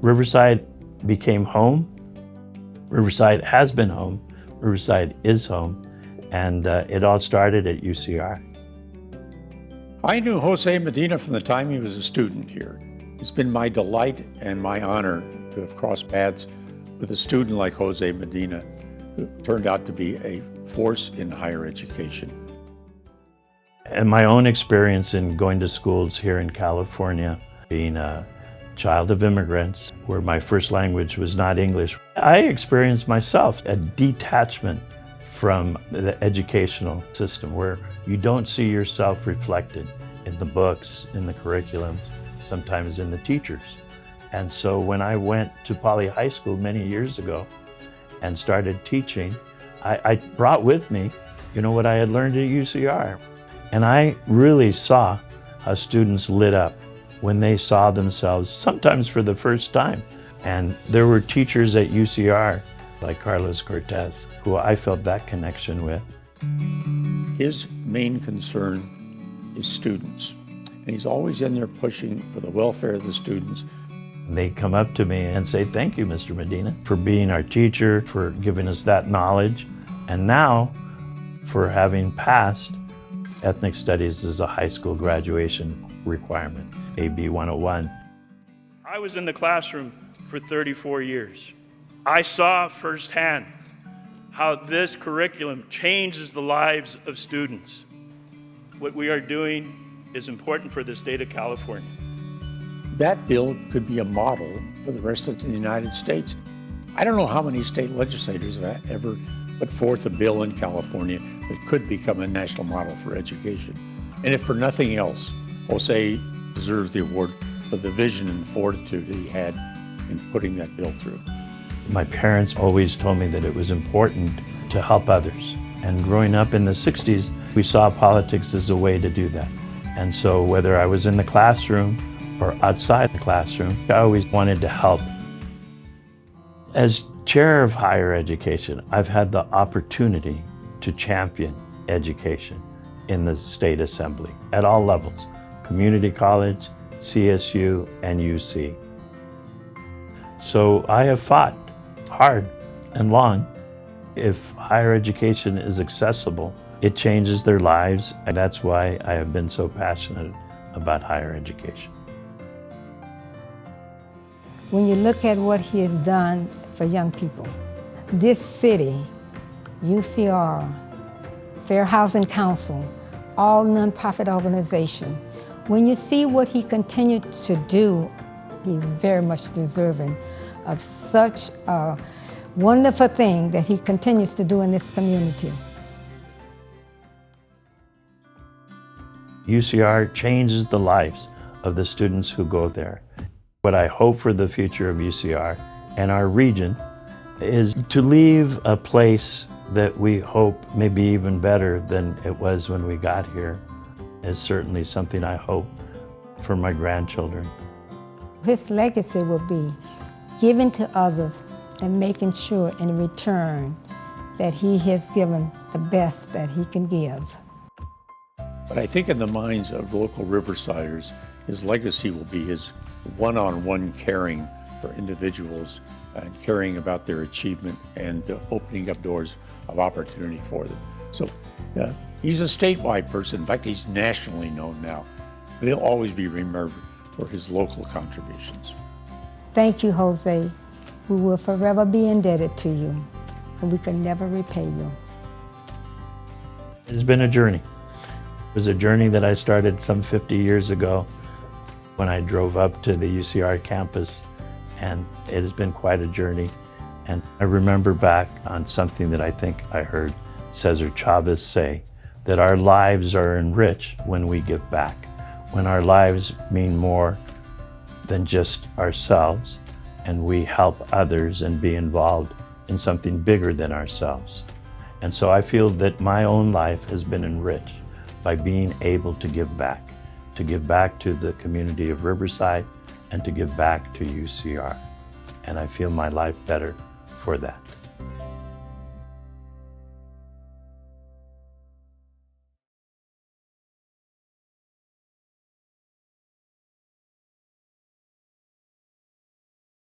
Riverside became home. Riverside has been home. Riverside is home. And it all started at UCR. I knew Jose Medina from the time he was a student here. It's been my delight and my honor to have crossed paths with a student like Jose Medina, who turned out to be a force in higher education. And my own experience in going to schools here in California, being a child of immigrants, where my first language was not English, I experienced myself a detachment from the educational system where you don't see yourself reflected in the books, in the curriculums, sometimes in the teachers. And so when I went to Poly High School many years ago and started teaching, I brought with me, what I had learned at UCR. And I really saw how students lit up when they saw themselves, sometimes for the first time. And there were teachers at UCR, like Carlos Cortez, who I felt that connection with. His main concern is students. And he's always in there pushing for the welfare of the students. They come up to me and say, "Thank you, Mr. Medina, for being our teacher, for giving us that knowledge, and now for having passed ethnic studies as a high school graduation requirement, AB 101. I was in the classroom for 34 years. I saw firsthand how this curriculum changes the lives of students. What we are doing is important for the state of California. That bill could be a model for the rest of the United States. I don't know how many state legislators have ever put forth a bill in California that could become a national model for education. And if for nothing else, Jose deserves the award for the vision and fortitude that he had in putting that bill through. My parents always told me that it was important to help others. And growing up in the 60s, we saw politics as a way to do that. And so whether I was in the classroom or outside the classroom, I always wanted to help. As chair of higher education, I've had the opportunity to champion education in the state assembly at all levels, community college, CSU, and UC. So I have fought hard and long. If higher education is accessible, it changes their lives, and that's why I have been so passionate about higher education. When you look at what he has done for young people, this city, UCR, Fair Housing Council, all nonprofit organizations, when you see what he continued to do, he's very much deserving of such a wonderful thing that he continues to do in this community. UCR changes the lives of the students who go there. What I hope for the future of UCR and our region is to leave a place that we hope may be even better than it was when we got here. Is certainly something I hope for my grandchildren. His legacy will be giving to others and making sure in return that he has given the best that he can give. But I think in the minds of local Riversiders, his legacy will be his one-on-one caring for individuals and caring about their achievement and opening up doors of opportunity for them. So he's a statewide person. In fact, he's nationally known now. But he'll always be remembered for his local contributions. Thank you, Jose. We will forever be indebted to you, and we can never repay you. It's been a journey. It was a journey that I started some 50 years ago when I drove up to the UCR campus, and it has been quite a journey. And I remember back on something that I think I heard Cesar Chavez say, that our lives are enriched when we give back, when our lives mean more than just ourselves, and we help others and be involved in something bigger than ourselves. And so I feel that my own life has been enriched by being able to give back to the community of Riverside and to give back to UCR. And I feel my life better for that.